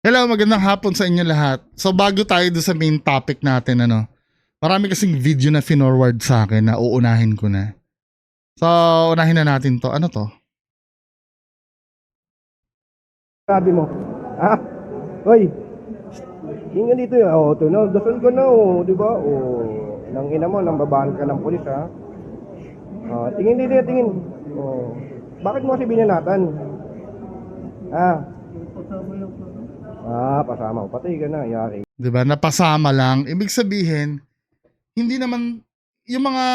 Hello, magandang hapon sa inyo lahat. So bago tayo doon sa main topic natin, marami kasing video na finorward sa akin na uunahin ko na. So, unahin na natin to. Ano to? Sabi mo, ah, hoy, hinga dito yun. Oh, ito na, dasal ka na, oh, di ba? Oh, nang ina mo, nang babaan ka ng pulis, ha? Tingin dito, tingin. Oh, bakit mo kasi binanatan? Pasama ko. Patay ka na, yari. 'Di ba? Napasama lang. Ibig sabihin, hindi naman yung mga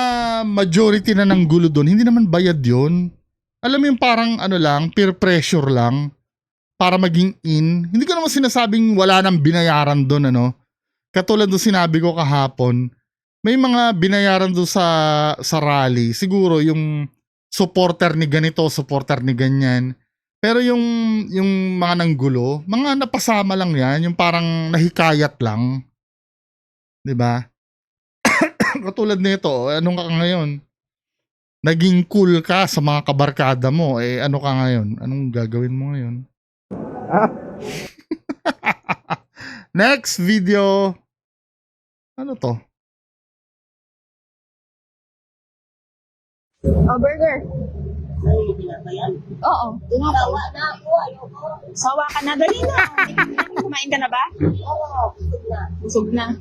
majority na ng gulo doon, hindi naman bayad 'yon. Alam mo yung parang lang, peer pressure lang para maging in. Hindi ko naman sinasabing wala nang binayaran doon, Katulad ng sinabi ko kahapon, may mga binayaran doon sa rally. Siguro yung supporter ni ganito, supporter ni ganyan. Pero yung mga nanggulo, mga napasama lang 'yan, yung parang nahikayat lang, 'di ba? Katulad nito, anong ka ngayon? Naging cool ka sa mga kabarkada mo, ano ka ngayon? Anong gagawin mo ngayon? Ah, Next video. Ano to? Oh, burger. Oo, tinapay. Sawa ka na. Dali na. Kumain ka na ba? Oo, busog na.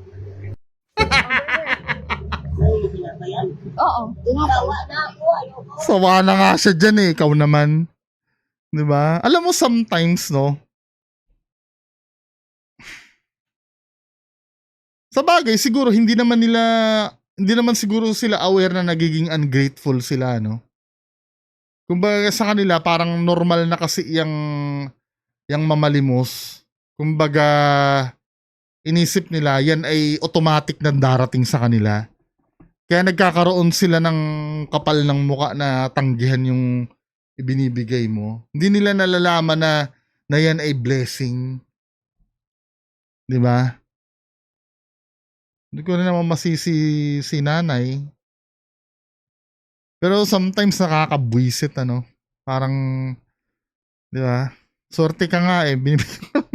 Oo, tinapay. Sawa na nga siya dyan ikaw naman. 'Di ba? Alam mo sometimes, sa bagay siguro hindi naman siguro sila aware na nagiging ungrateful sila, Kumbaga sa kanila parang normal na kasi yang mamalimos. Kumbaga inisip nila yan ay automatic na darating sa kanila. Kaya nagkakaroon sila ng kapal ng muka na tanggihan yung ibinibigay mo. Hindi nila nalalaman na yan ay blessing. 'Di ba? Hindi ko na naman masisi si nanay. Pero sometimes nakakabwisit, Parang, 'di ba? Swerte ka nga binibigyan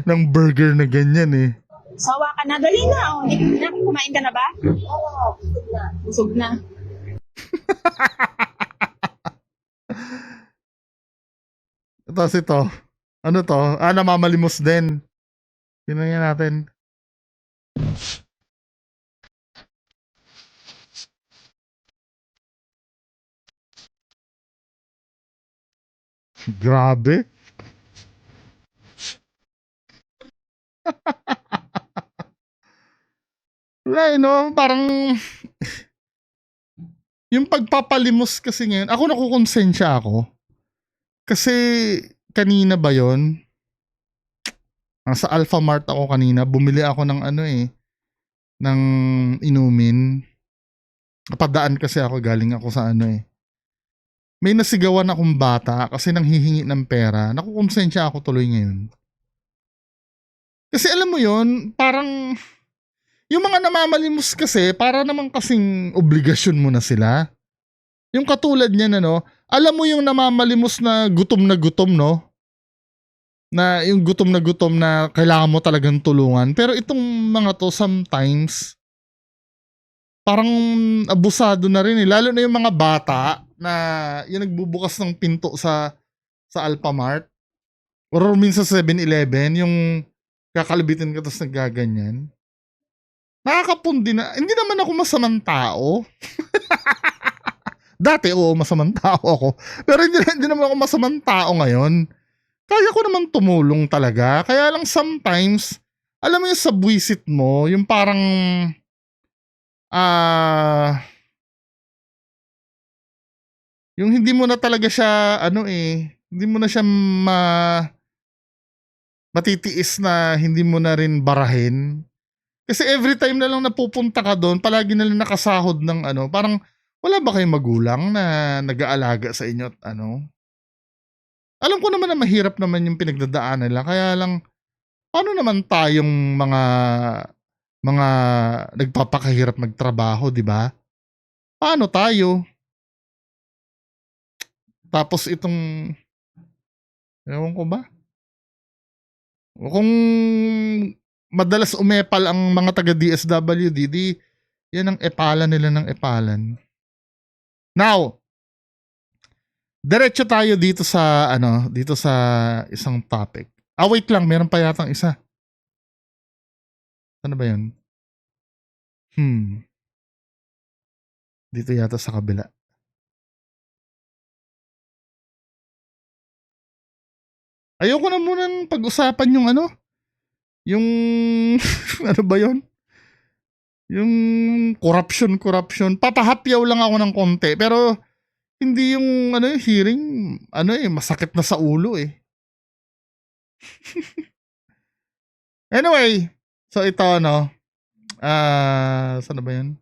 ng burger na ganyan Sawa ka na. Dali na. Oh, kumain ka na ba? Oo, busog na. Tapos ito, ano to? Namamalimos din. Tingnan natin. Grabe. Wala parang yung pagpapalimos kasi ngayon, ako nakukonsensya ako. Kasi kanina ba yon? Sa Alpha Mart ako kanina, bumili ako ng ng inumin. Napadaan kasi ako, galing ako sa May nasigawan akong bata kasi nanghihingi ng pera. Nakukonsensya ako tuloy ngayon. Kasi alam mo yon, parang yung mga namamalimos kasi, para naman kasing obligasyon mo na sila. Yung katulad niyan, alam mo yung namamalimos na gutom, no? Na yung gutom na kailangan mo talagang tulungan. Pero itong mga to sometimes, parang abusado na rin Lalo na yung mga bata na yung nagbubukas ng pinto sa Alphamart. Or minsan sa 7-Eleven, yung kakalibitin ka tapos nagaganyan. Nakakapundi na. Hindi naman ako masamang tao. Dati, oo, masamang tao ako. Pero hindi naman ako masamang tao ngayon. Kaya ko naman tumulong talaga. Kaya lang sometimes, alam mo yung sa buwisit mo, yung parang, yung hindi mo na talaga siya, hindi mo na siya matitiis na hindi mo na rin barahin. Kasi every time na lang napupunta ka doon, palagi na lang nakasahod ng parang wala ba kayong magulang na nag-aalaga sa inyo at Alam ko naman na mahirap naman yung pinagdadaanan nila, kaya lang paano naman tayong mga nagpapakahirap magtrabaho, 'di ba? Paano tayo? Tapos itong ewan ko ba? Kung madalas umepal ang mga taga DSWD, di yan ang epalan nila ng epalan. Now, diretso tayo dito sa dito sa isang topic. Wait lang, meron pa yatang isa. Ano ba 'yun? Dito yata sa kabila. Ayoko na munang pag-usapan yung yung ano ba 'yon? Yung corruption. Papahapyaw lang ako ng konti, pero hindi yung yung hearing, masakit na sa ulo eh. Anyway, so ito saan na ba yun?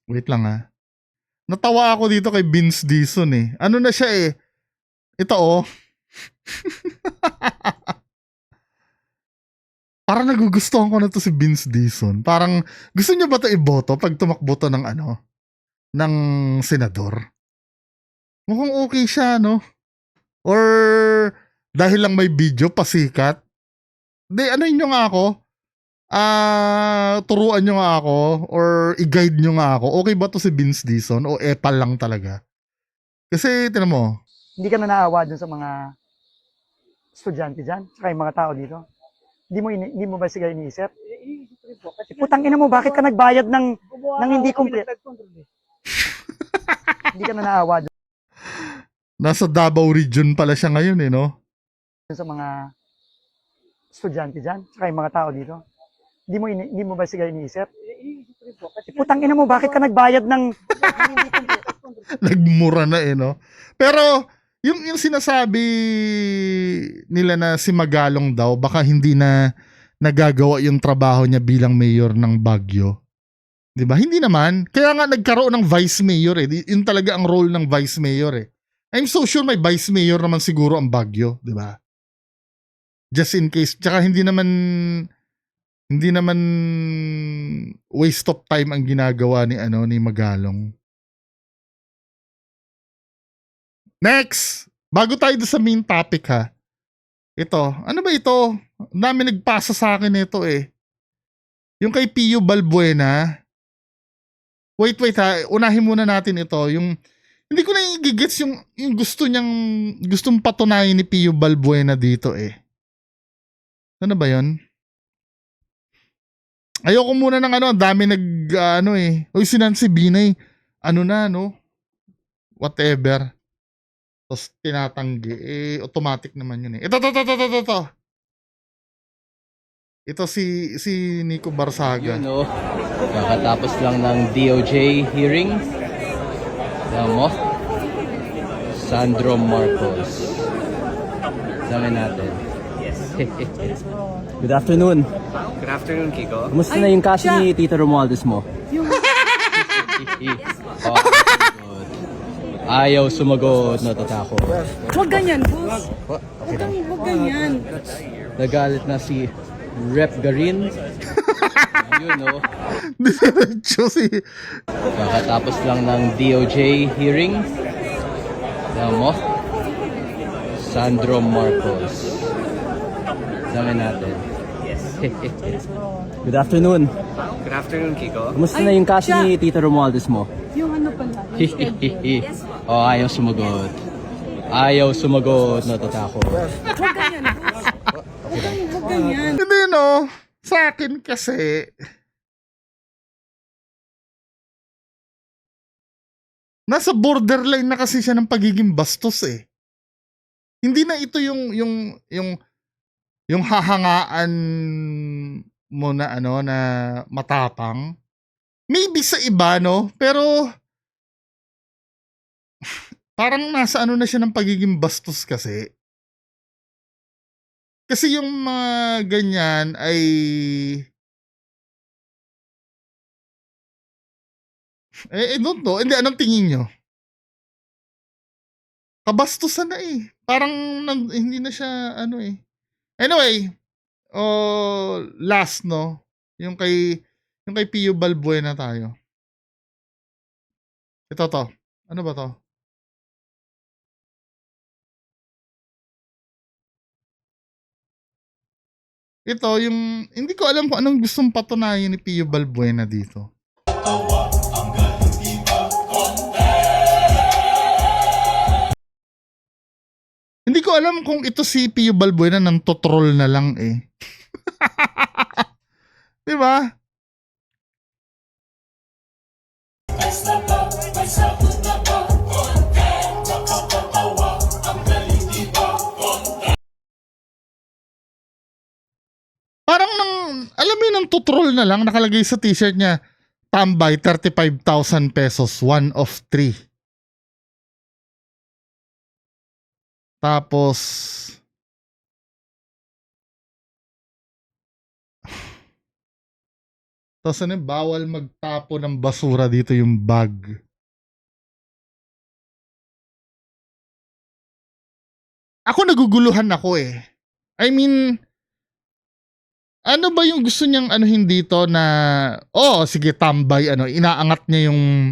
Wait lang Natawa ako dito kay Vince Dison eh. Ano na siya eh. Ito Parang nagugustuhan ko na to si Vince Dison. Parang gusto niya ba to iboto pag tumakbo to ng ng senador? Mukhang okay siya, no? Or dahil lang may video, pasikat? Di, nyo nga ako? Turuan nyo nga ako or i-guide nyo nga ako. Okay ba to si Vince Dison o epal lang talaga? Kasi, tinan mo. Hindi ka na naawa dun sa mga estudyante dyan, saka yung mga tao dito. Hindi mo ba sila iniisip? Putang ina mo, bakit ka nagbayad ng hindi complete? Hindi ka na naawa dun Nasa Davao region pala siya ngayon no? sa mga estudyante dyan, saka yung mga tao dito. Hindi mo ba sila iniisip? Putang ina mo, bakit ka nagbayad ng hindi complete? Nagmura na no? Pero, yung sinasabi nila na si Magalong daw, baka hindi na nagagawa yung trabaho niya bilang mayor ng Baguio. 'Di ba? Hindi naman. Kaya nga nagkaroon ng vice mayor eh. Yun talaga ang role ng vice mayor eh. I'm so sure may vice mayor naman siguro ang Baguio, 'di ba? Just in case. Tsaka hindi naman waste of time ang ginagawa ni Magalong. Next, bago tayo sa main topic Ito, ano ba ito? Ang dami nagpasa sa akin nito eh. Yung kay Pio Balbuena. Wait unahin muna natin ito. Yung hindi ko na i-gets yung gustong patunayan ni Pio Balbuena dito eh. Ano ba 'yon? Ayoko muna ng ang dami Oy, si Nancy Binay, whatever. Tapos tinatanggi. Automatic naman yun eh. Ito. Ito si Nico Barsaga. Kakatapos lang ng DOJ hearing. Alam mo? Sandro Marcos. Dami natin. Good afternoon. Good afternoon, Kiko. Kumusta na yung kaso ni Tito Romualdez mo? Ayaw sumagot, natatakot. Huwag ganyan, boss. Huwag ganyan. Nagalit na si Rep Garin. Diretso si... Kakatapos lang ng DOJ hearing. Alam mo? Sandro Marcos. Dami natin. Good afternoon. Good afternoon, Kiko. Kumusta na yung kaso ni Tito Romualdez mo? Yung ano pala. Yung schedule. Ayaw sumagot. Ayaw sumagot, natatakot. Huwag ganyan, boss. Huwag ganyan. Hindi sa akin kasi... Nasa borderline na kasi siya ng pagiging bastos eh. Hindi na ito yung hahangaan mo na na matapang. Maybe sa iba pero parang nasa na siya ng pagiging bastos kasi. Kasi yung mga ganyan ay I don't know. Hindi, anong tingin nyo? Kabastusan na eh. Parang hindi na siya eh. Anyway, last yung kay Pio Balbuena tayo. Ito to. Ano ba to? ito yung, hindi ko alam kung anong gustong patunayan ni Pio Balbuena dito. Hindi ko alam kung ito si Pio Balbuena nang totroll na lang eh. Di ba? Parang alam mo yun, nang tutrol na lang, nakalagay sa t-shirt niya, tambay, 35,000 pesos, 1 of 3. Tapos, ano, bawal magtapo ng basura dito yung bag. Ako naguguluhan ako eh. I mean, ano ba yung gusto niyang anuhin dito na, sige, tambay, inaangat niya yung,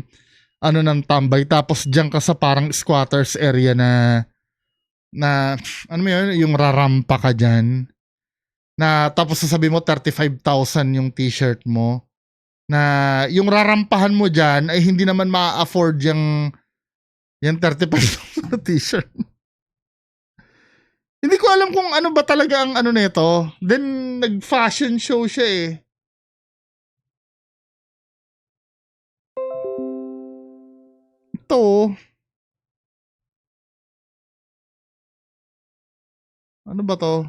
ng tambay, tapos diyan ka sa parang squatters area na, ano mo yun, yung rarampa ka dyan, na tapos sasabi mo 35,000 yung t-shirt mo, na yung rarampahan mo dyan ay hindi naman ma-afford yung 35,000 na t-shirt. Hindi ko alam kung ano ba talaga ang nito. Then, nag-fashion show siya eh. Ito. Ano ba to?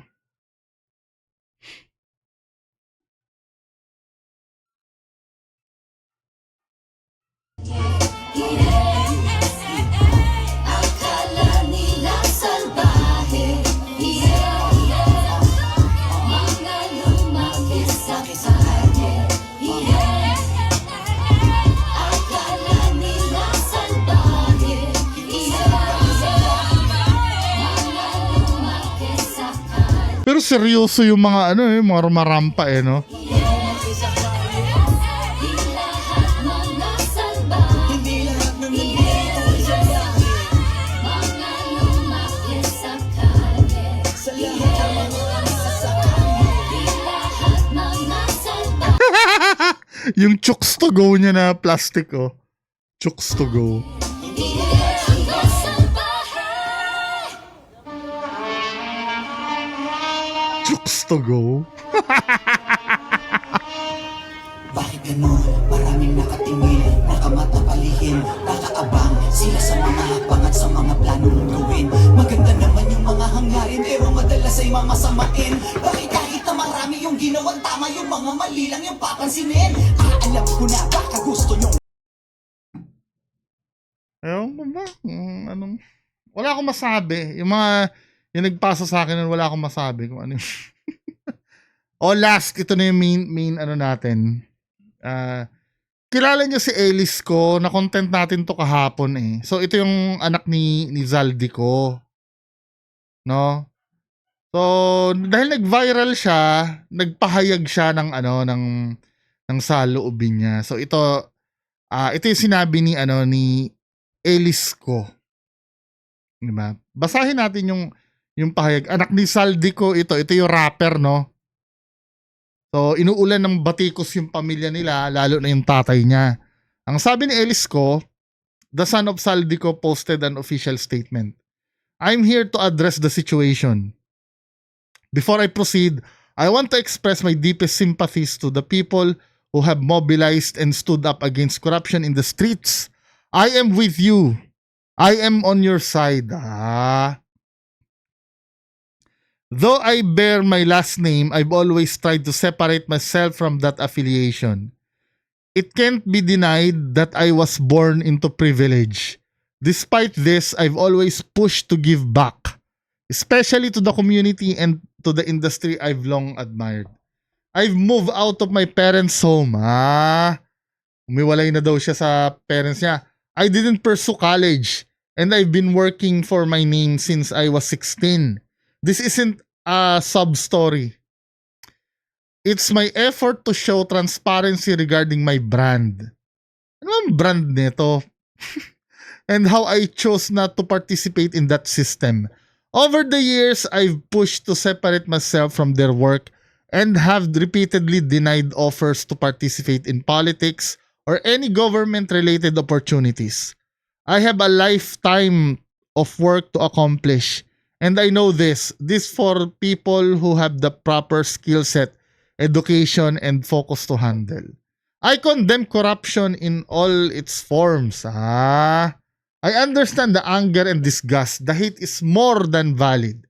Pero seryoso yung mga mga rumarampa no? Yung chooks to go niya na plastic Chooks to go. Chooks to go. Bakit ganun? Maraming nakatingin, nakamata palihim, nakaabang sila sa mga habang at sa mga plano mong gawin. Maganda naman yung mga hangarin, pero madalas ay mamasamain. Bakit kahit na marami yung ginawang tama, yung mga mali lang yung papansinin? Alam ko na baka gusto nyo. Ewan ko ba? Wala akong masabi. Yung nagpasa sa akin, wala akong masabi kung ano. Last, ito na yung main natin. Kilala niyo si Ellis ko, na content natin to kahapon eh. So ito yung anak ni Zaldico. No? So dahil nag-viral siya, nagpahayag siya ng ng saloobin niya. So ito yung sinabi ni Ellis ko. Diba? Basahin natin yung pahayag. Anak ni Zaldico ito yung rapper, no? So, inuulan ng batikos yung pamilya nila, lalo na yung tatay niya. Ang sabi ni Ellis ko, the son of Zaldico posted an official statement. I'm here to address the situation. Before I proceed, I want to express my deepest sympathies to the people who have mobilized and stood up against corruption in the streets. I am with you. I am on your side. Though I bear my last name, I've always tried to separate myself from that affiliation. It can't be denied that I was born into privilege. Despite this, I've always pushed to give back, especially to the community and to the industry I've long admired. I've moved out of my parents' home. Umiwalay na daw siya sa parents niya. I didn't pursue college, and I've been working for my name since I was 16. This isn't a sub-story. It's my effort to show transparency regarding my brand. Ano ang brand nito? And how I chose not to participate in that system. Over the years, I've pushed to separate myself from their work and have repeatedly denied offers to participate in politics or any government-related opportunities. I have a lifetime of work to accomplish, and I know this for people who have the proper skill set, education, and focus to handle. I condemn corruption in all its forms. I understand the anger and disgust. The hate is more than valid.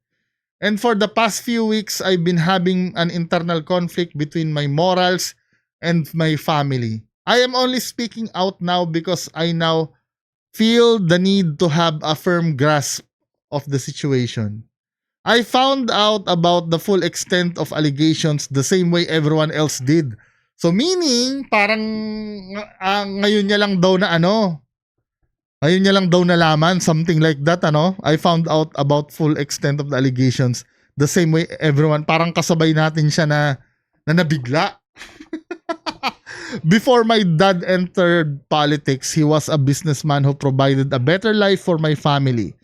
And for the past few weeks, I've been having an internal conflict between my morals and my family. I am only speaking out now because I now feel the need to have a firm grasp of the situation. I found out about the full extent of allegations the same way everyone else did. So meaning, parang ngayon niya lang daw na ngayon niya lang daw nalaman, something like that, I found out about full extent of the allegations the same way everyone, parang kasabay natin siya na nabigla. Before my dad entered politics, he was a businessman who provided a better life for my family.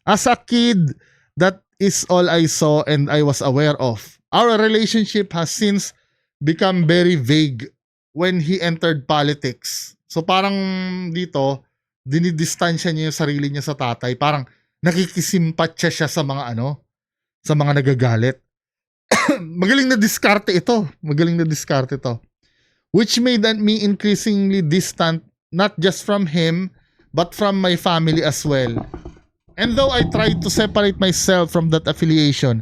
As a kid, that is all I saw and I was aware of. Our relationship has since become very vague when he entered politics. So parang dito, dinidistansya niya yung sarili niya sa tatay. Parang nakikisimpatya siya sa mga sa mga nagagalit. Magaling na diskarte ito. Which made me increasingly distant, not just from him, but from my family as well. And though I tried to separate myself from that affiliation,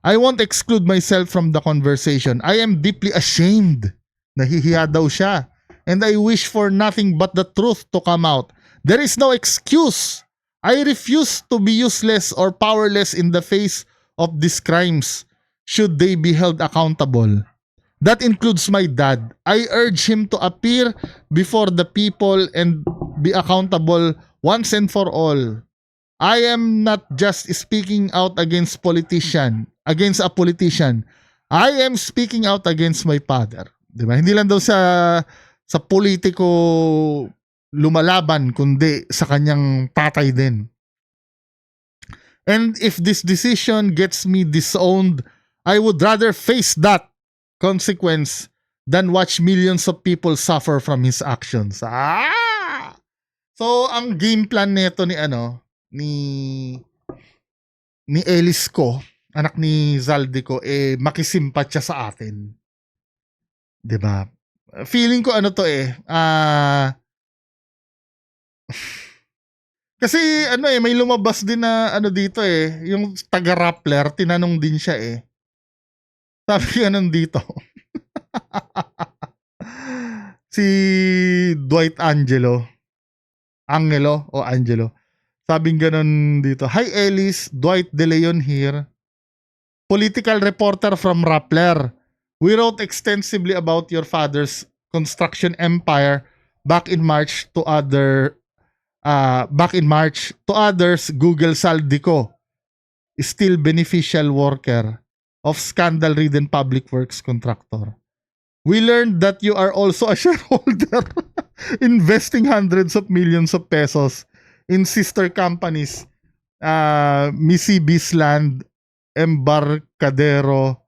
I won't exclude myself from the conversation. I am deeply ashamed. Nahihiya daw siya. And I wish for nothing but the truth to come out. There is no excuse. I refuse to be useless or powerless in the face of these crimes, should they be held accountable. That includes my dad. I urge him to appear before the people and be accountable once and for all. I am not just speaking out against a politician. I am speaking out against my father. Diba? Hindi lang daw sa politiko lumalaban, kundi sa kanyang tatay din. And if this decision gets me disowned, I would rather face that consequence than watch millions of people suffer from his actions. So, ang game plan nito ni Ellis ko, anak ni Zaldico, makisimpatya sa atin. 'Di ba? Feeling ko kasi may lumabas din na dito yung taga-Rappler, tinanong din siya Sabi dito. Si Dwight Angelo. Sabing ganon dito. Hi Ellis, Dwight De Leon here. Political reporter from Rappler. We wrote extensively about your father's construction empire back in March to others. Google Saldico, still beneficial worker of scandal-ridden public works contractor. We learned that you are also a shareholder investing hundreds of millions of pesos in sister companies, Mississippi's Land, Embarcadero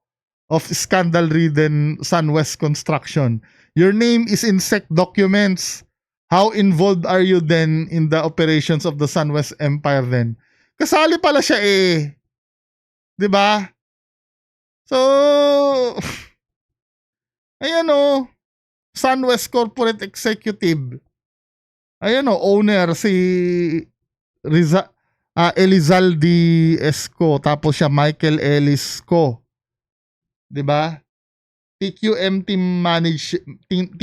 of scandal-ridden SunWest Construction. Your name is in SEC documents. How involved are you then in the operations of the SunWest Empire then? Kasali pala siya 'Di ba? So, ayan SunWest Corporate Executive. Ayan owner si Elizalde Esco, tapos siya Michael Ellis Co. 'Di ba? TQM team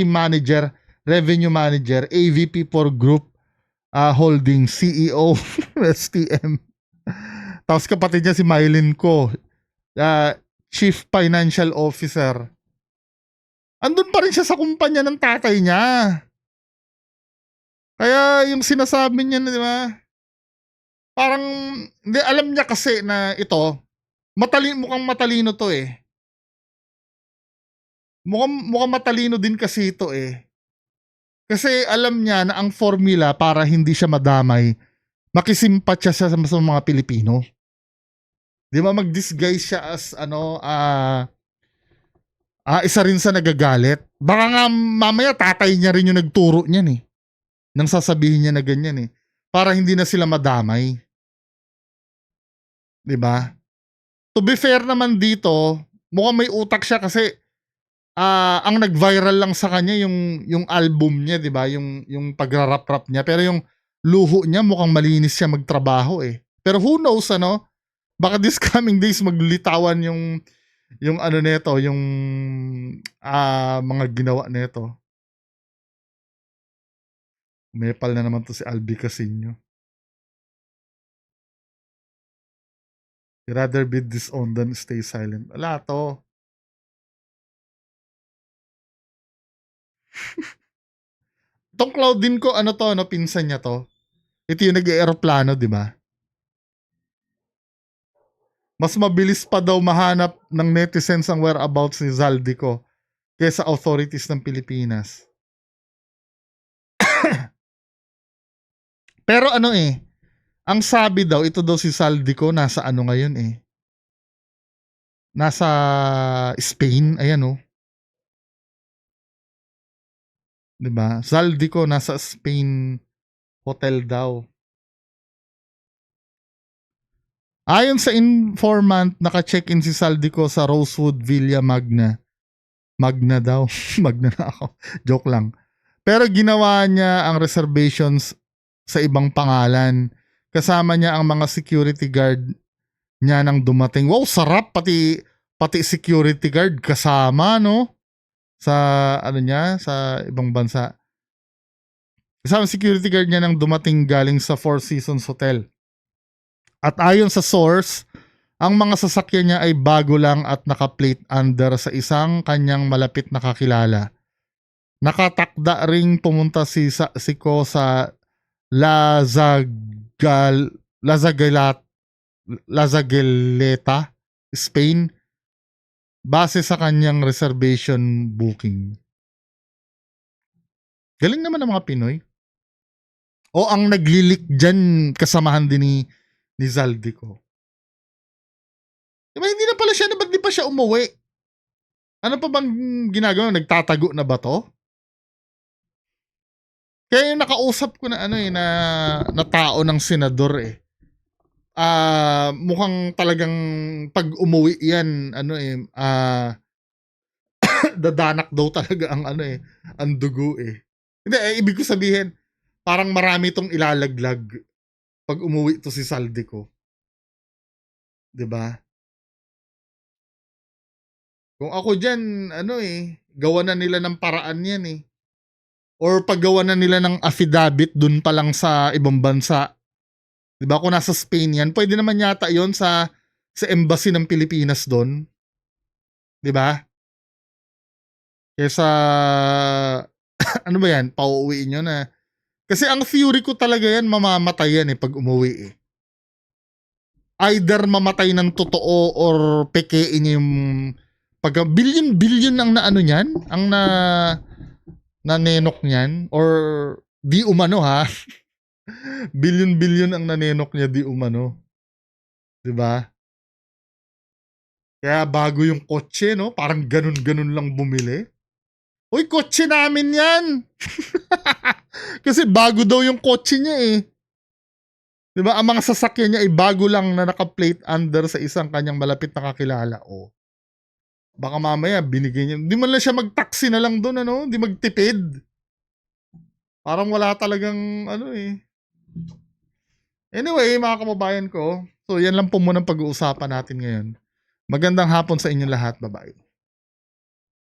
manager, revenue manager, AVP for group holding, CEO STM. Tapos kapatid niya si Mylene Co, Chief Financial Officer. Andun pa rin siya sa kumpanya ng tatay niya. Kaya yung sinasabi niya, 'di ba? Parang hindi alam niya kasi na ito, mukhang matalino to Mukhang matalino din kasi ito Kasi alam niya na ang formula para hindi siya madamay, makisimpatya siya sa mga Pilipino. Di ba, mag-disguise siya as Isa rin sa nagagalit. Baka nga mamaya tatay niya rin yung nagturo niyan eh. Nang sasabihin niya na ganyan eh. Para hindi na sila madamay. 'Di ba? To be fair naman dito, mukhang may utak siya kasi ang nag-viral lang sa kanya yung album niya, 'di ba? Yung pagra-rap-rap niya, pero yung luho niya mukhang malinis siya magtrabaho eh. Pero who knows ano? Baka this coming days maglitawan yung ano nito, yung mga ginawa nito. Umepal na naman to si Albi Casino. Rather be disowned than stay silent. Wala to. Tong Claudine ko, ano to, no? Pinsan niya to. Ito yung nag-aeroplano, di ba? Mas mabilis pa daw mahanap ng netizens ang whereabouts ni Zaldico kaysa authorities ng Pilipinas. Pero ano eh, ang sabi daw, ito daw si Zaldico nasa ano ngayon eh. Nasa Spain, ayan oh. 'Di ba? Zaldico nasa Spain hotel daw. Ayon sa informant, naka-check-in si Zaldico sa Rosewood Villa Magna. Magna daw. Magna na ako. Joke lang. Pero ginawa niya ang reservations sa ibang pangalan. Kasama niya ang mga security guard niya nang dumating. Wow, sarap. Pati security guard kasama, no? Sa ano niya, sa ibang bansa. Kasama security guard niya nang dumating galing sa Four Seasons Hotel. At ayon sa source, ang mga sasakyan niya ay bago lang at naka-plate under sa isang kanyang malapit na kakilala. Nakatakda ring pumunta si Ko sa Lazagaleta, Spain, base sa kanyang reservation booking. Galing naman ng mga Pinoy. O ang naglilik dyan, kasamahan din ni Zaldico. Diba hindi na pala siya, ba't di pa siya umuwi? Ano pa bang ginagawa? Nagtatago na ba to? Kaya yung nakausap ko na ano eh, na tao ng senador eh. Mukhang talagang pag umuwi yan, ano eh, dadanak daw talaga ang ano eh, ang dugo eh. Hindi, ibig ko sabihin, parang marami itong ilalaglag pag umuwi to si Zaldico. 'Di ba? Kung ako dyan, ano eh, gawa na nila ng paraan yan eh. Or paggawa na nila ng affidavit dun pa lang sa ibang bansa. 'Di ba? Kung nasa Spain yan, pwede naman yata yon sa embassy ng Pilipinas doon. 'Di ba? Kesa ano ba yan? Pauuwiin nyo na. Kasi ang theory ko talaga yan, mamamatay yan eh pag umuwi eh. Either mamatay ng totoo or pekein yung pag billion ang naano niyan, ang nanenok niyan, or di umano ha. billion ang nanenok niya di umano. 'Di ba? Kaya bago yung kotse, no? Parang ganun lang bumili. Uy, kotse namin yan! Kasi bago daw yung kotse niya eh. 'Di ba? Ang mga sasakyan niya ay bago lang na naka-plate under sa isang kanyang malapit na kakilala. Oh. Baka mamaya binigay niya. Hindi man lang siya mag-taxi na lang doon, ano? Hindi magtipid. Parang wala talagang ano eh. Anyway, mga kababayan ko, so yan lang po muna pag-uusapan natin ngayon. Magandang hapon sa inyong lahat. Bye-bye.